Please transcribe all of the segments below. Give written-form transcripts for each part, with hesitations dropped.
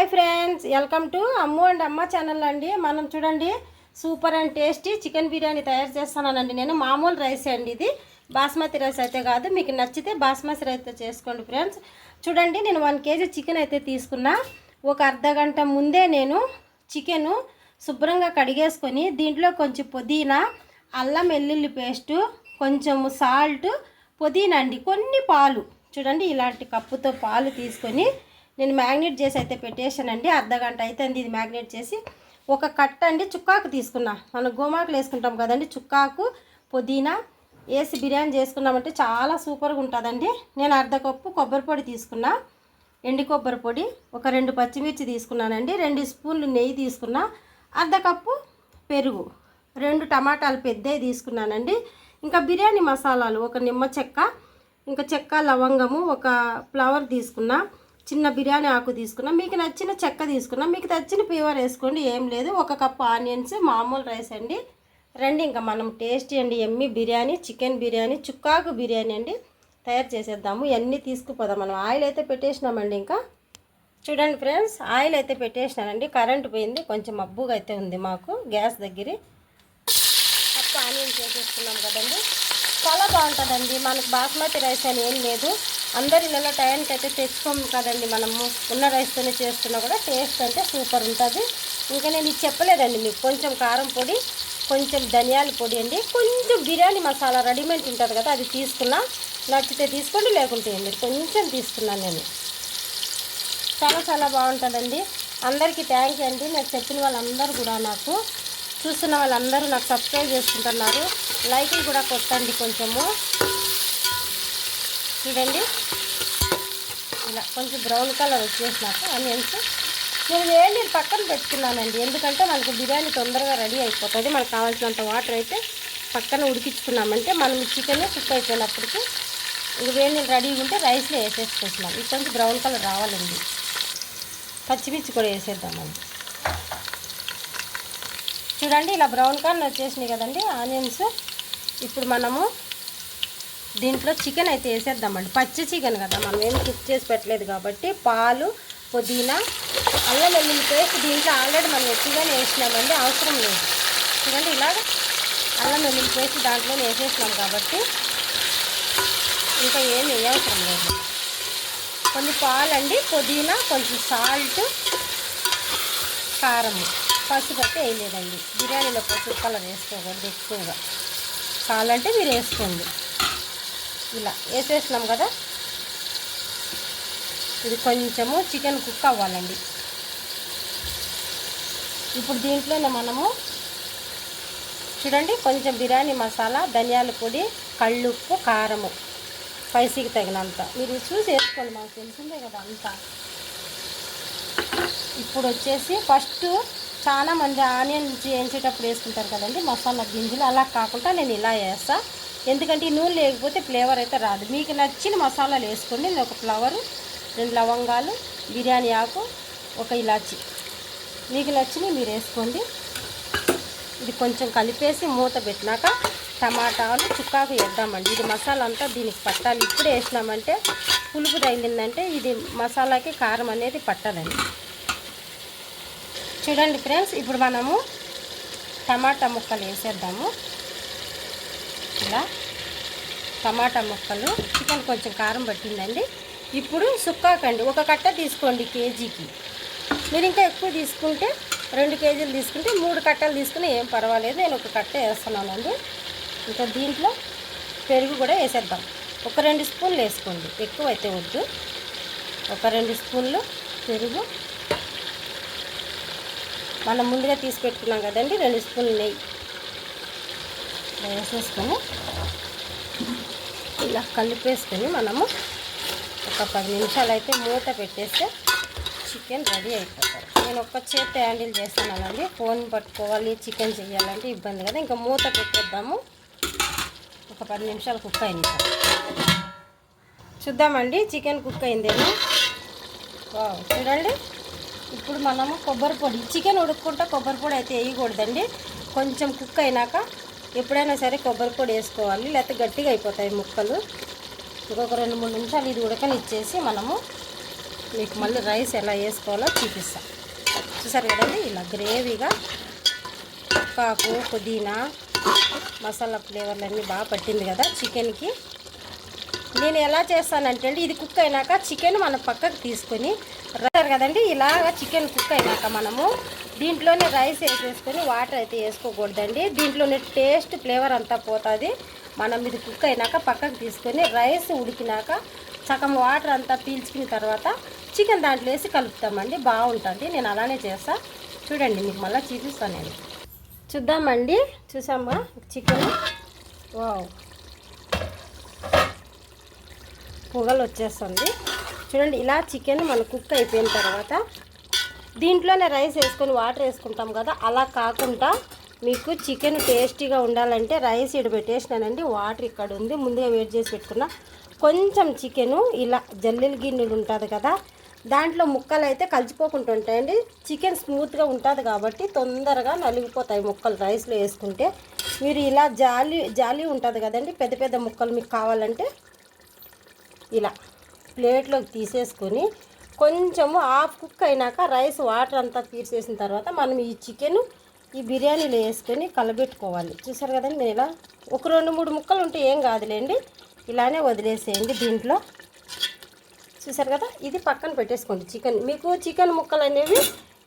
Hi friends, welcome to Ammu and అమ్మ channel అండి. మనం చూడండి super and tasty chicken biryani తయారు చేస్తున్నానండి. నేను మామూలు రైస్ అండి, ఇది బాస్మతి రైస్ అయితే కాదు. మీకు నచ్చితే బాస్మతి రైస్ చేసుకోండి ఫ్రెండ్స్. చూడండి, నేను 1 kg చికెన్ అయితే తీసుకున్నా. ఒక అర్ధ గంట ముందే నేను చికెను శుభ్రంగా కడిగేసుకొని దీంట్లో కొంచెం పుదీనా, అల్లం వెల్లుల్లి పేస్టు, కొంచెం సాల్ట్, పుదీనా అండి, కొన్ని పాలు. చూడండి, ఇలాంటి కప్పుతో పాలు తీసుకొని నేను మ్యాగ్నేట్ చేసి అయితే పెట్టేశానండి. అర్ధ గంట అవుతుంది ఇది మ్యాగ్నేట్ చేసి. ఒక కట్ట అండి చుక్కాకు తీసుకున్నా. మనం గోమాకులు వేసుకుంటాం కదండి, చుక్కాకు పుదీనా వేసి బిర్యానీ చేసుకున్నామంటే చాలా సూపర్గా ఉంటుందండి. నేను అర్ధ కప్పు కొబ్బరి పొడి తీసుకున్నా, ఎండి కొబ్బరి పొడి. ఒక 2 పచ్చిమిర్చి తీసుకున్నానండి. 2 స్పూన్లు నెయ్యి తీసుకున్నా. అర్ధ కప్పు పెరుగు, 2 టమాటాలు పెద్దవి తీసుకున్నానండి. ఇంకా బిర్యానీ మసాలాలు, ఒక నిమ్మ చెక్క, ఇంకా చెక్క లవంగము, ఒక ఫ్లవర్ తీసుకున్నా, చిన్న బిర్యానీ ఆకు తీసుకున్నా. మీకు నచ్చిన చెక్క తీసుకున్నా, మీకు నచ్చిన ఫ్లేవర్ వేసుకోండి, ఏం లేదు. 1 కప్పు ఆనియన్స్, మామూలు రైస్ అండి. రండి ఇంకా మనం టేస్టీ అండి ఎమ్మి బిర్యానీ, చికెన్ బిర్యానీ, చుక్కాకు బిర్యానీ అండి తయారు చేసేద్దాము. ఇవన్నీ తీసుకుపోదాం. మనం ఆయిల్ అయితే పెట్టేసినామండి. ఇంకా చూడండి ఫ్రెండ్స్, ఆయిల్ అయితే పెట్టేసినానండి. కరెంట్ పోయింది, కొంచెం మబ్బుగా అయితే ఉంది మాకు గ్యాస్ దగ్గర. కప్పు ఆనియన్స్ వేసేసుకున్నాం కదండి. చాలా బాగుంటుందండి. మనకు బాస్మతి రైస్ అని ఏం లేదు. అందరి నెల టైంకి అయితే తెచ్చుకోము కదండి, మనము ఉన్న రైస్తోనే చేస్తున్నా కూడా టేస్ట్ అంటే సూపర్ ఉంటుంది. ఇంకా నేను ఇది చెప్పలేదండి మీకు. కొంచెం కారం పొడి, కొంచెం ధనియాల పొడి అండి, కొంచెం బిర్యానీ మసాలా రెడీమేడ్ ఉంటుంది కదా, అది తీసుకున్నా. నచ్చితే తీసుకోండి, లేకుంటే మీరు కొంచెం తీసుకున్నాను నేను. చాలా చాలా బాగుంటుందండి. అందరికీ థ్యాంక్ యూ అండి. నేను చెప్పిన వాళ్ళందరూ కూడా, నాకు చూస్తున్న వాళ్ళందరూ నాకు సబ్స్క్రైబ్ చేసుకుంటున్నారు. లైక్లు కూడా కొట్టండి కొంచెము. చూడండి, ఇలా కొంచెం బ్రౌన్ కలర్ వచ్చేసినాక ఆనియన్స్ నేను వేడి పక్కన పెట్టుకున్నానండి. ఎందుకంటే మనకు బిర్యానీ తొందరగా రెడీ అయిపోతుంది. మనకు కావాల్సినంత వాటర్ అయితే పక్కన ఉడికించుకున్నామంటే మనం చికెన్ కుక్ అయిపోయినప్పటికీ ఇంక వేడి నీళ్ళు రెడీగా ఉంటే రైస్లో వేసేసుకుంటున్నాం. ఇది కొంచెం బ్రౌన్ కలర్ రావాలండి. పచ్చిమిర్చి కూడా వేసేద్దామండి. చూడండి, ఇలా బ్రౌన్ కలర్ వచ్చేసినాయి కదండి ఆనియన్స్. ఇప్పుడు మనము దీంట్లో చికెన్ అయితే వేసేద్దామండి. పచ్చి చికెన్ కదా, మనం ఏం కుక్ చేసి పెట్టలేదు కాబట్టి. పాలు, పుదీనా, అల్లం వెల్లుల్లి పేస్ట్ దీంట్లో ఆల్రెడీ మనం ఎక్కువగానే వేసినామండి, అవసరం లేదు. చూడండి, ఇలాగ అల్లం వెల్లుల్లి పేస్ట్ దాంట్లోనే వేసేసినాం కాబట్టి ఇంకా ఏం వేయవసరం లేదు. కొన్ని పాలండి, పుదీనా, కొంచెం సాల్ట్, కారము, పసుపు అయితే వేయలేదండి. బిర్యానీలో పసుపు కలర్ వేసుకోకూడదు ఎక్కువగా. కావాలంటే మీరు వేసుకోండి. ఇలా వేసేసినాం కదా. ఇది కొంచెము చికెన్ కుక్ అవ్వాలండి. ఇప్పుడు దీంట్లోనే మనము చూడండి కొంచెం బిర్యానీ మసాలా, ధనియాల పొడి, కళ్ళుప్పు, కారము, స్పైసీకి తగినంత మీరు చూసి వేసుకోండి, మాకు తెలిసిందే కదా అంతా. ఇప్పుడు వచ్చేసి ఫస్ట్ చాలామంది ఆనియన్ వేయించేటప్పుడు వేసుకుంటారు కదండి మసాలా గింజలు. అలా కాకుండా నేను ఇలా వేస్తా. ఎందుకంటే ఈ నూనె లేకపోతే ఫ్లేవర్ అయితే రాదు. మీకు నచ్చిన మసాలాలు వేసుకోండి. నేను ఒక ఫ్లవరు, 2 లవంగాలు, బిర్యానీ ఆకు, 1 ఇలాచి, మీకు నచ్చినవి మీరు వేసుకోండి. ఇది కొంచెం కలిపేసి మూత పెట్టినాక టమాటాలు, చుక్కాకు వేద్దామండి. ఇది మసాలా అంతా దీనికి పట్టాలి. ఇప్పుడు వేసినామంటే పులుపు తగిలిందంటే ఇది మసాలాకి కారం అనేది పట్టదండి. చూడండి ఫ్రెండ్స్, ఇప్పుడు మనము టమాటా ముక్కలు వేసేద్దాము. ఇలా టమాటా ముక్కలు, చికెన్ కొంచెం కారం పట్టిందండి. ఇప్పుడు సుక్కాకండి 1 కట్ట తీసుకోండి కేజీకి. మీరు ఇంకా ఎక్కువ తీసుకుంటే 2 కేజీలు తీసుకుంటే 3 కట్టలు తీసుకుని ఏం పర్వాలేదు. నేను 1 కట్ట వేస్తున్నానండి. ఇంకా దీంట్లో పెరుగు కూడా వేసేద్దాం. ఒక 2 స్పూన్లు వేసుకోండి, ఎక్కువ అయితే వద్దు. ఒక 2 స్పూన్లు పెరుగు. మనం ముందుగా తీసి పెట్టుకున్నాం కదండి, 2 స్పూన్లు నెయ్యి వేసేసుకొని ఇలా కలిపేసుకొని మనము ఒక 10 నిమిషాలు అయితే మూత పెట్టేస్తే చికెన్ రెడీ అయిపోతుంది. నేను ఒక్క చేతి హ్యాండిల్ చేస్తున్నానండి. ఫోన్ పట్టుకోవాలి, చికెన్ చేయాలంటే ఇబ్బంది కదా. ఇంకా మూత పెట్టేద్దాము. ఒక 10 నిమిషాలు కుక్ అయింది. చూద్దామండి చికెన్ కుక్ అయిందేమో. చూడండి, ఇప్పుడు మనము కొబ్బరి పొడి, చికెన్ ఉడుక్కుంటా కొబ్బరి పొడి అయితే వేయకూడదండి. కొంచెం కుక్ అయినాక ఎప్పుడైనా సరే కొబ్బరి పొడి వేసుకోవాలి, లేకపోతే గట్టిగా అయిపోతాయి ముక్కలు. ఇంకొక 2-3 నిమిషాలు ఇది ఉడకనిచ్చేసి మనము మీకు మళ్ళీ రైస్ ఎలా వేసుకోవాలో చూపిస్తాను. చూసారు కదండి, ఇలా గ్రేవీగా ఉప్పాకు, పుదీనా, మసాలా ఫ్లేవర్లన్నీ బాగా పట్టింది కదా చికెన్కి. నేను ఎలా చేస్తానంటే అండి, ఇది కుక్ అయినాక చికెన్ మనం పక్కకు తీసుకొని కదండి, ఇలాగ చికెన్ కుక్ అయినాక మనము దీంట్లోనే రైస్ వేసేసుకొని వాటర్ అయితే వేసుకోకూడదండి. దీంట్లోనే టేస్ట్ ఫ్లేవర్ అంతా పోతుంది. మనం ఇది కుక్ అయినాక పక్కకు తీసుకొని రైస్ ఉడికినాక సగం వాటర్ అంతా పీల్చుకున్న తర్వాత చికెన్ దాంట్లో వేసి కలుపుతామండి, బాగుంటుంది. నేను అలానే చేస్తాను. చూడండి, మీకు మళ్ళీ చూపిస్తాను నేను. చూద్దామండి, చూసామా చికెన్? వావ్, పొగలు వచ్చేస్తుంది చూడండి. ఇలా చికెన్ మన కుక్ అయిపోయిన తర్వాత దీంట్లోనే రైస్ వేసుకొని వాటర్ వేసుకుంటాం కదా, అలా కాకుండా మీకు చికెన్ టేస్టీగా ఉండాలంటే రైస్ ఇక్కడ పెట్టేసినానండి, వాటర్ ఇక్కడ ఉంది, ముందుగా వేడి చేసి పెట్టుకున్నా. కొంచెం చికెను ఇలా జల్లెలు గిన్నెలు ఉంటుంది కదా, దాంట్లో ముక్కలు అయితే కలిసిపోకుండా ఉంటాయండి. చికెన్ స్మూత్గా ఉంటుంది కాబట్టి తొందరగా నలిగిపోతాయి ముక్కలు రైస్లో వేసుకుంటే. మీరు ఇలా జాలి ఉంటుంది కదండి, పెద్ద పెద్ద ముక్కలు మీకు కావాలంటే ఇలా ప్లేట్లోకి తీసేసుకొని కొంచెము హాఫ్ కుక్ అయినాక రైస్ వాటర్ అంతా తీసేసిన తర్వాత మనం ఈ చికెన్ ఈ బిర్యానీలో వేసుకొని కలబెట్టుకోవాలి. చూసారు కదండి, నేను ఇలా ఒక 2-3 ముక్కలు ఉంటే ఏం కాదులేండి, ఇలానే వదిలేసేయండి దీంట్లో. చూసారు కదా, ఇది పక్కన పెట్టేసుకోండి. మీకు చికెన్ ముక్కలు అనేవి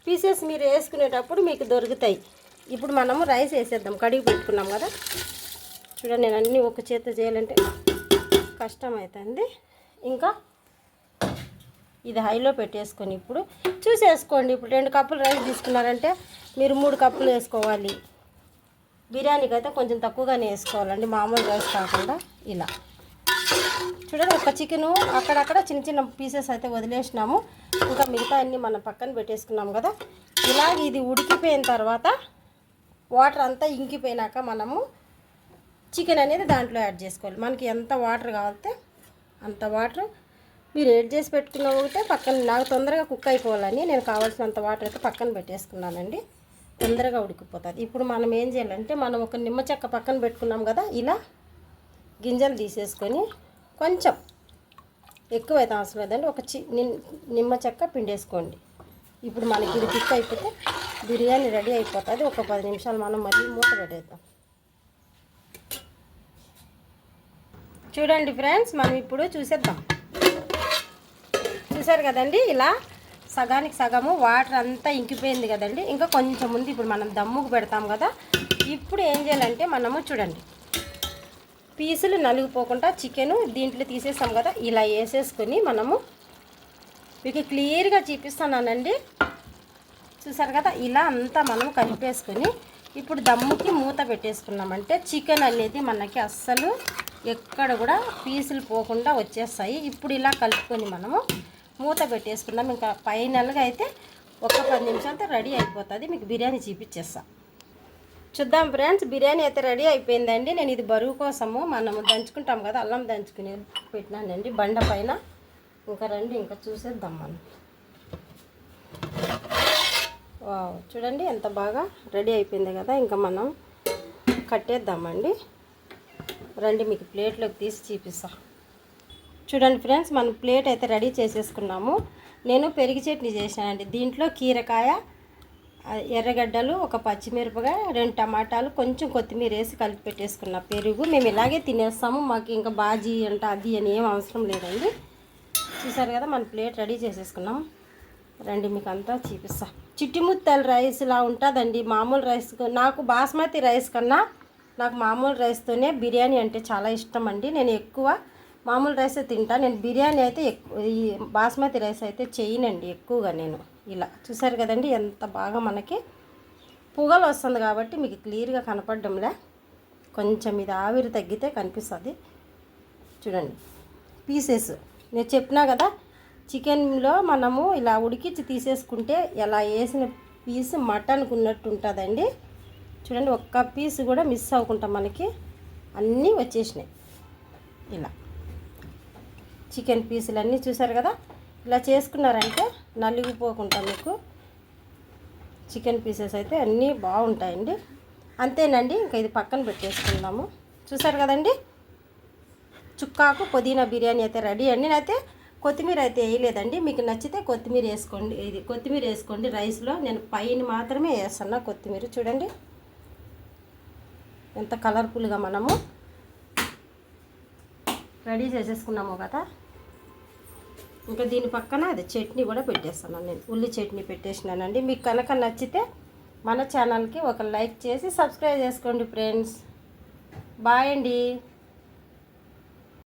పీసెస్ మీరు వేసుకునేటప్పుడు మీకు దొరుకుతాయి. ఇప్పుడు మనము రైస్ వేసేద్దాం, కడిగి పెట్టుకున్నాం కదా. చూడండి, నేను అన్నీ ఒక చేత చేయాలంటే కష్టం అవుతుంది. ఇంకా ఇది హైలో పెట్టేసుకొని ఇప్పుడు చూసేసుకోండి. ఇప్పుడు 2 కప్పులు రైస్ తీసుకున్నారంటే మీరు 3 కప్పులు వేసుకోవాలి. బిర్యానీకి అయితే కొంచెం తక్కువగానే వేసుకోవాలండి, మామూలు రైస్ కాకుండా. ఇలా చూడండి, ఒక చికెను అక్కడక్కడ చిన్న చిన్న పీసెస్ అయితే వదిలేసినాము, ఇంకా మిగతా అన్నీ మనం పక్కన పెట్టేసుకున్నాం కదా. ఇలాగ ఇది ఉడికిపోయిన తర్వాత వాటర్ అంతా ఇంకిపోయినాక మనము చికెన్ అనేది దాంట్లో యాడ్ చేసుకోవాలి. మనకి ఎంత వాటర్ కావాలితే అంత వాటర్ మీరు యాడ్ చేసి పెట్టుకున్న ఒకటే పక్కన. నాకు తొందరగా కుక్ అయిపోవాలని నేను కావాల్సినంత వాటర్ అయితే పక్కన పెట్టేసుకున్నానండి, తొందరగా ఉడికిపోతుంది. ఇప్పుడు మనం ఏం చేయాలంటే, మనం ఒక నిమ్మ చెక్క పక్కన పెట్టుకున్నాం కదా, ఇలా గింజలు తీసేసుకొని కొంచెం ఎక్కువైతే అవసరం లేదండి, ఒక నిమ్మ చెక్క పిండేసుకోండి. ఇప్పుడు మనకి ఇది కుక్ అయిపోతే బిర్యానీ రెడీ అయిపోతుంది. ఒక 10 నిమిషాలు మనం మళ్ళీ మూత పెట్టేద్దాం. చూడండి ఫ్రెండ్స్, మనం ఇప్పుడు చూసేద్దాం. చూసారు కదండి, ఇలా సగానికి సగము వాటర్ అంతా ఇంకిపోయింది కదండి. ఇంకా కొంచెం ఉంది, ఇప్పుడు మనం దమ్ముకు పెడతాం కదా. ఇప్పుడు ఏం చేయాలంటే మనము చూడండి, పీసులు నలిగిపోకుండా చికెను దీంట్లో తీసేసాం కదా, ఇలా వేసేసుకొని మనము మీకు క్లియర్గా చూపిస్తున్నానండి. చూసారు కదా, ఇలా అంతా మనం కలిపేసుకొని ఇప్పుడు దమ్ముకి మూత పెట్టేసుకున్నామంటే చికెన్ అనేది మనకి అస్సలు ఎక్కడ కూడా పీసులు పోకుండా వచ్చేస్తాయి. ఇప్పుడు ఇలా కలుపుకొని మనము మూత పెట్టేసుకున్నాం. ఇంకా ఫైనల్గా అయితే ఒక 10 నిమిషాలతో రెడీ అయిపోతుంది. మీకు బిర్యానీ చూపించేస్తా, చూద్దాం ఫ్రెండ్స్. బిర్యానీ అయితే రెడీ అయిపోయిందండి. నేను ఇది బరువు కోసము మనము దంచుకుంటాం కదా, అల్లం దంచుకుని పెట్టినానండి బండ పైన. ఇంకా రండి, ఇంకా చూసేద్దాం మనం. వావ్, చూడండి ఎంత బాగా రెడీ అయిపోయింది కదా. ఇంకా మనం కట్టేద్దామండి. రండి, మీకు ప్లేట్లోకి తీసి చూపిస్తా. చూడండి ఫ్రెండ్స్, మనం ప్లేట్ అయితే రెడీ చేసేసుకున్నాము. నేను పెరుగు చట్నీ చేశానండి. దీంట్లో కీరకాయ, ఎర్రగడ్డలు, ఒక పచ్చిమిరపకాయ, 2 టమాటాలు, కొంచెం కొత్తిమీర వేసి కలిపి పెట్టేసుకున్న పెరుగు. మేము ఇలాగే తినేస్తాము, మాకు ఇంకా బాజీ అంట అది అని ఏం అవసరం లేదండి. చూసారు కదా, మన ప్లేట్ రెడీ చేసేసుకున్నాం. రండి, మీకు అంతా చూపిస్తా. చిట్టిముత్తల రైస్ ఇలా ఉంటుందండి, మామూలు రైస్. నాకు బాస్మతి రైస్ కన్నా నాకు మామూలు రైస్తోనే బిర్యానీ అంటే చాలా ఇష్టం అండి. నేను ఎక్కువ మామూలు రైస్ తింటా. నేను బిర్యానీ అయితే ఈ బాస్మతి రైస్ అయితే చేయనండి ఎక్కువగా నేను. ఇలా చూసారు కదండి, ఎంత బాగా మనకి పొగలు వస్తుంది కాబట్టి మీకు క్లియర్గా కనపడడంలే. కొంచెం ఇది ఆవిరి తగ్గితే కనిపిస్తుంది. చూడండి పీసెస్, నేను చెప్పినా కదా, చికెన్లో మనము ఇలా ఉడికించి తీసేసుకుంటే ఎలా వేసిన పీస్ మటన్కు ఉన్నట్టు ఉంటుందండి. చూడండి, ఒక్క పీస్ కూడా మిస్ అవ్వకుండా మనకి అన్నీ వచ్చేసినాయి. ఇలా చికెన్ పీసులు అన్నీ చూసారు కదా, ఇలా చేసుకున్నారంటే నలిగిపోకుండా మీకు చికెన్ పీసెస్ అయితే అన్నీ బాగుంటాయండి. అంతేనండి, ఇంకా ఇది పక్కన పెట్టేసుకుందాము. చూసారు కదండి, చుక్కాకు పుదీనా బిర్యానీ అయితే రెడీ అండి. నేనైతే కొత్తిమీర అయితే వేయలేదండి. మీకు నచ్చితే కొత్తిమీర వేసుకోండి. ఇది కొత్తిమీర వేసుకోండి రైస్లో. నేను పైన మాత్రమే వేస్తున్నా కొత్తిమీర. చూడండి ఎంత కలర్ఫుల్గా మనము రెడీ చేసేసుకున్నాము కదా. ఇంకా దీని పక్కన అది చట్నీ కూడా పెట్టేస్తున్నాను. నేను ఉల్లి చట్నీ పెట్టేసినానండి. మీకు కనుక నచ్చితే మన ఛానల్కి ఒక లైక్ చేసి సబ్స్క్రైబ్ చేసుకోండి ఫ్రెండ్స్. బాయ్ అండి.